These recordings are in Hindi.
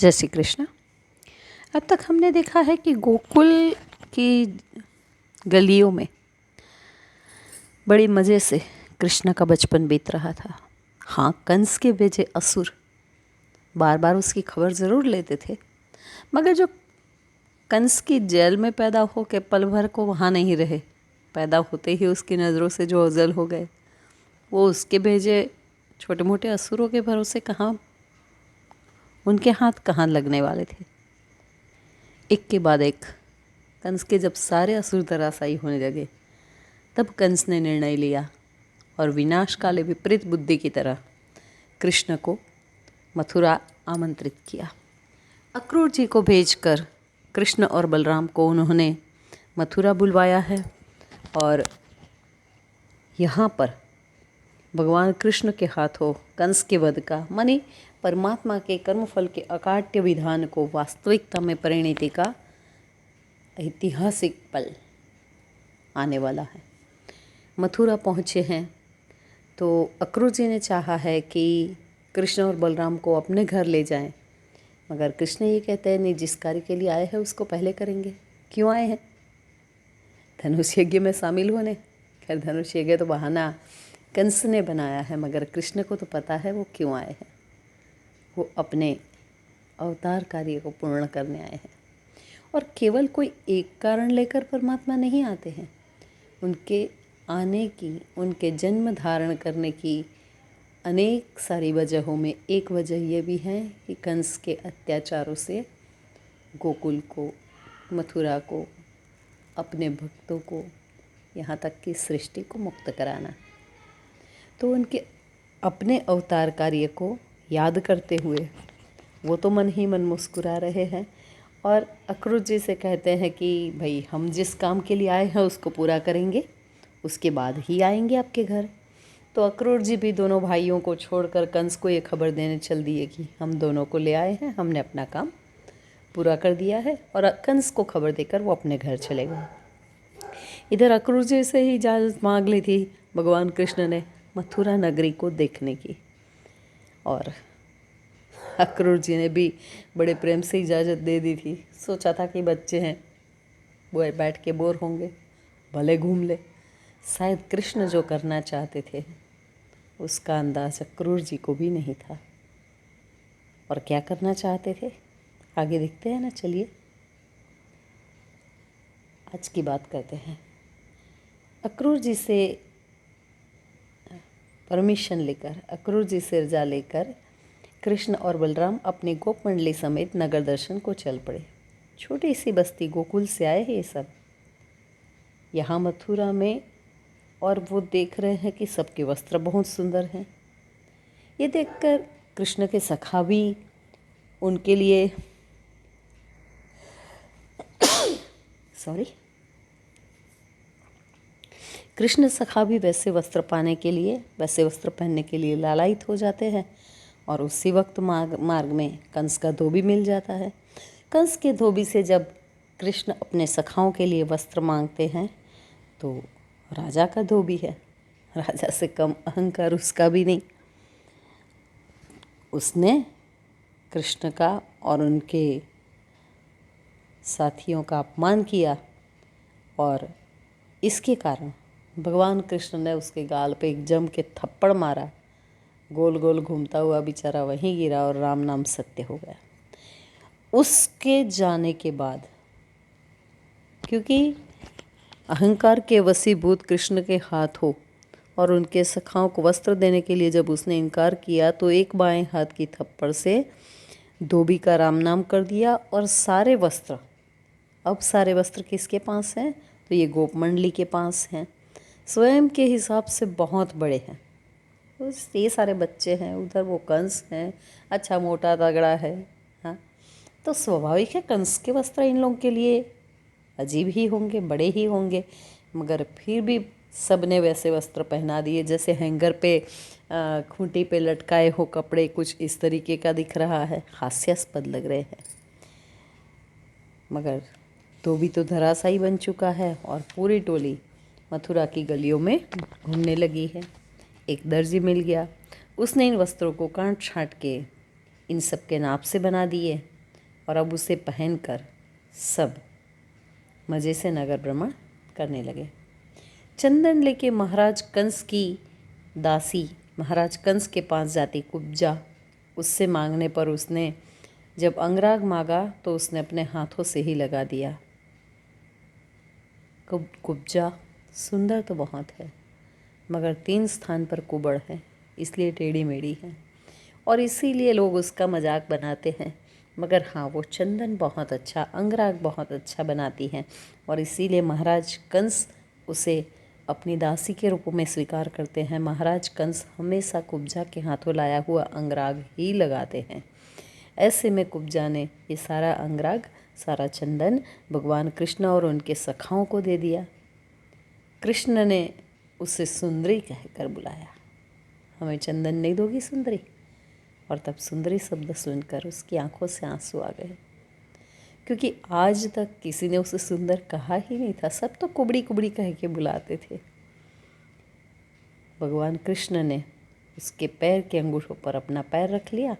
जय श्री कृष्ण। अब तक हमने देखा है कि गोकुल की गलियों में बड़े मज़े से कृष्ण का बचपन बीत रहा था। हाँ, कंस के भेजे असुर बार बार उसकी खबर ज़रूर लेते थे, मगर जो कंस की जेल में पैदा हो के पल भर को वहाँ नहीं रहे, पैदा होते ही उसकी नज़रों से जो ओझल हो गए, वो उसके भेजे छोटे मोटे असुरों के भरोसे कहाँ, उनके हाथ कहाँ लगने वाले थे। एक के बाद एक कंस के जब सारे असुर धराशायी होने लगे, तब कंस ने निर्णय लिया और विनाशकाले विपरीत बुद्धि की तरह कृष्ण को मथुरा आमंत्रित किया। अक्रूर जी को भेजकर कृष्ण और बलराम को उन्होंने मथुरा बुलवाया है और यहाँ पर भगवान कृष्ण के हाथों कंस के वध का, माने परमात्मा के कर्मफल के अकाट्य विधान को वास्तविकता में परिणति का ऐतिहासिक पल आने वाला है। मथुरा पहुँचे हैं तो अक्रूर जी ने चाहा है कि कृष्ण और बलराम को अपने घर ले जाएं, मगर कृष्ण ये कहते हैं नहीं, जिस कार्य के लिए आए हैं उसको पहले करेंगे। क्यों आए हैं? धनुष यज्ञ में शामिल होने। खैर, धनुष यज्ञ तो बहाना कंस ने बनाया है, मगर कृष्ण को तो पता है वो क्यों आए हैं। वो अपने अवतार कार्य को पूर्ण करने आए हैं और केवल कोई एक कारण लेकर परमात्मा नहीं आते हैं। उनके आने की, उनके जन्म धारण करने की अनेक सारी वजहों में एक वजह ये भी है कि कंस के अत्याचारों से गोकुल को, मथुरा को, अपने भक्तों को, यहाँ तक कि सृष्टि को मुक्त कराना। तो उनके अपने अवतार कार्य को याद करते हुए वो तो मन ही मन मुस्कुरा रहे हैं और अक्रूर जी से कहते हैं कि भाई, हम जिस काम के लिए आए हैं उसको पूरा करेंगे, उसके बाद ही आएंगे आपके घर। तो अक्रूर जी भी दोनों भाइयों को छोड़कर कंस को ये खबर देने चल दिए कि हम दोनों को ले आए हैं, हमने अपना काम पूरा कर दिया है, और कंस को खबर देकर वो अपने घर चले गए। इधर अक्रूर जी से ही इजाज़त मांग ली थी भगवान कृष्ण ने मथुरा नगरी को देखने की, और अक्रूर जी ने भी बड़े प्रेम से इजाज़त दे दी थी। सोचा था कि बच्चे हैं, वो बैठ के बोर होंगे, भले घूम ले। शायद कृष्ण जो करना चाहते थे उसका अंदाज अक्रूर जी को भी नहीं था। और क्या करना चाहते थे आगे देखते हैं ना। चलिए आज की बात करते हैं। अक्रूर जी से परमिशन लेकर, अक्रूर जी से रजा लेकर कृष्ण और बलराम अपनी गोप मंडली समेत नगर दर्शन को चल पड़े। छोटी सी बस्ती गोकुल से आए हैं ये सब यहाँ मथुरा में, और वो देख रहे हैं कि सबके वस्त्र बहुत सुंदर हैं। ये देखकर कृष्ण के सखा भी उनके लिए कृष्ण सखा भी वैसे वस्त्र पाने के लिए, वैसे वस्त्र पहनने के लिए लालायित हो जाते हैं। और उसी वक्त मार्ग में कंस का धोबी मिल जाता है। कंस के धोबी से जब कृष्ण अपने सखाओं के लिए वस्त्र मांगते हैं तो राजा का धोबी है, राजा से कम अहंकार उसका भी नहीं। उसने कृष्ण का और उनके साथियों का अपमान किया और इसके कारण भगवान कृष्ण ने उसके गाल पे एक जम के थप्पड़ मारा। गोल गोल घूमता हुआ बेचारा वहीं गिरा और राम नाम सत्य हो गया। उसके जाने के बाद, क्योंकि अहंकार के वशीभूत कृष्ण के हाथों और उनके सखाओं को वस्त्र देने के लिए जब उसने इनकार किया, तो एक बाएं हाथ की थप्पड़ से धोबी का राम नाम कर दिया। और सारे वस्त्र, अब सारे वस्त्र किसके पास हैं? तो ये गोप मंडली के पास हैं। स्वयं के हिसाब से बहुत बड़े हैं। ये सारे बच्चे हैं, उधर वो कंस हैं, अच्छा मोटा तगड़ा है। हाँ, तो स्वाभाविक है कंस के वस्त्र इन लोगों के लिए अजीब ही होंगे, बड़े ही होंगे। मगर फिर भी सब ने वैसे वस्त्र पहना दिए जैसे हैंगर पे खूंटी पे लटकाए हो कपड़े, कुछ इस तरीके का दिख रहा है, हास्यास्पद लग रहे हैं। मगर धोबी तो धराशायी बन चुका है और पूरी टोली मथुरा की गलियों में घूमने लगी है। एक दर्जी मिल गया, उसने इन वस्त्रों को काट छाँट के इन सब के नाप से बना दिए और अब उसे पहनकर सब मज़े से नगर भ्रमण करने लगे। चंदन लेके महाराज कंस की दासी महाराज कंस के पास जाती कुब्जा। उससे मांगने पर उसने जब अंगराग मांगा तो उसने अपने हाथों से ही लगा दिया। कुब्जा सुंदर तो बहुत है, मगर 3 स्थान पर कुबड़ है, इसलिए टेढ़ी मेढ़ी है और इसीलिए लोग उसका मजाक बनाते हैं। मगर हाँ, वो चंदन बहुत अच्छा, अंगराग बहुत अच्छा बनाती हैं और इसीलिए महाराज कंस उसे अपनी दासी के रूप में स्वीकार करते हैं। महाराज कंस हमेशा कुब्जा के हाथों लाया हुआ अंगराग ही लगाते हैं। ऐसे में कुब्जा ने ये सारा अंगराग, सारा चंदन भगवान कृष्ण और उनके सखाओं को दे दिया। कृष्ण ने उसे सुंदरी कहकर बुलाया। हमें चंदन नहीं दोगी सुंदरी? और तब सुंदरी शब्द सुनकर उसकी आंखों से आंसू आ गए, क्योंकि आज तक किसी ने उसे सुंदर कहा ही नहीं था। सब तो कुबड़ी कुबड़ी कह के बुलाते थे। भगवान कृष्ण ने उसके पैर के अंगूठों पर अपना पैर रख लिया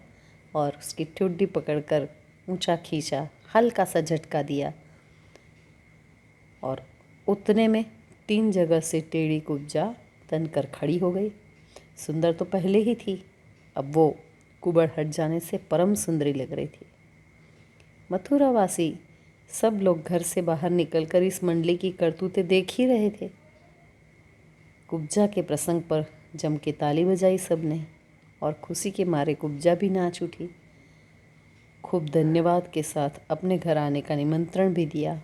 और उसकी ठुड्डी पकड़कर ऊंचा खींचा, हल्का सा झटका दिया और उतने में 3 जगह से टेढ़ी कुब्जा तनकर खड़ी हो गई। सुंदर तो पहले ही थी, अब वो कुबड़ हट जाने से परम सुंदरी लग रही थी। मथुरावासी सब लोग घर से बाहर निकलकर इस मंडली की करतूतें देख ही रहे थे। कुब्जा के प्रसंग पर जम के ताली बजाई सबने और खुशी के मारे कुब्जा भी नाच उठी। खूब धन्यवाद के साथ अपने घर आने का निमंत्रण भी दिया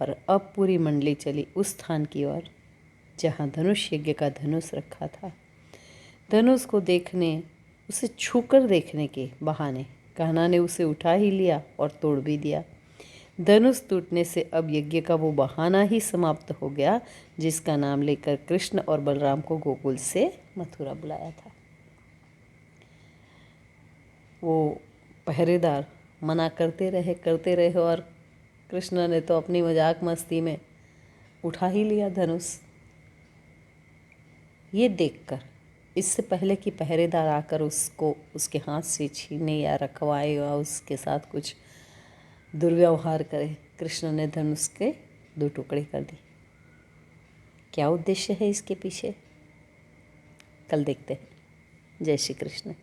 और अब पूरी मंडली चली उस स्थान की ओर जहाँ धनुष यज्ञ का धनुष रखा था। धनुष को देखने, उसे छूकर देखने के बहाने कान्हा ने उसे उठा ही लिया और तोड़ भी दिया। धनुष टूटने से अब यज्ञ का वो बहाना ही समाप्त हो गया जिसका नाम लेकर कृष्ण और बलराम को गोकुल से मथुरा बुलाया था। वो पहरेदार मना करते रहे और कृष्ण ने तो अपनी मजाक मस्ती में उठा ही लिया धनुष। ये देखकर, इससे पहले कि पहरेदार आकर उसको उसके हाथ से छीने या रखवाए या उसके साथ कुछ दुर्व्यवहार करे, कृष्ण ने धनुष के 2 टुकड़े कर दिए। क्या उद्देश्य है इसके पीछे, कल देखते हैं। जय श्री कृष्ण।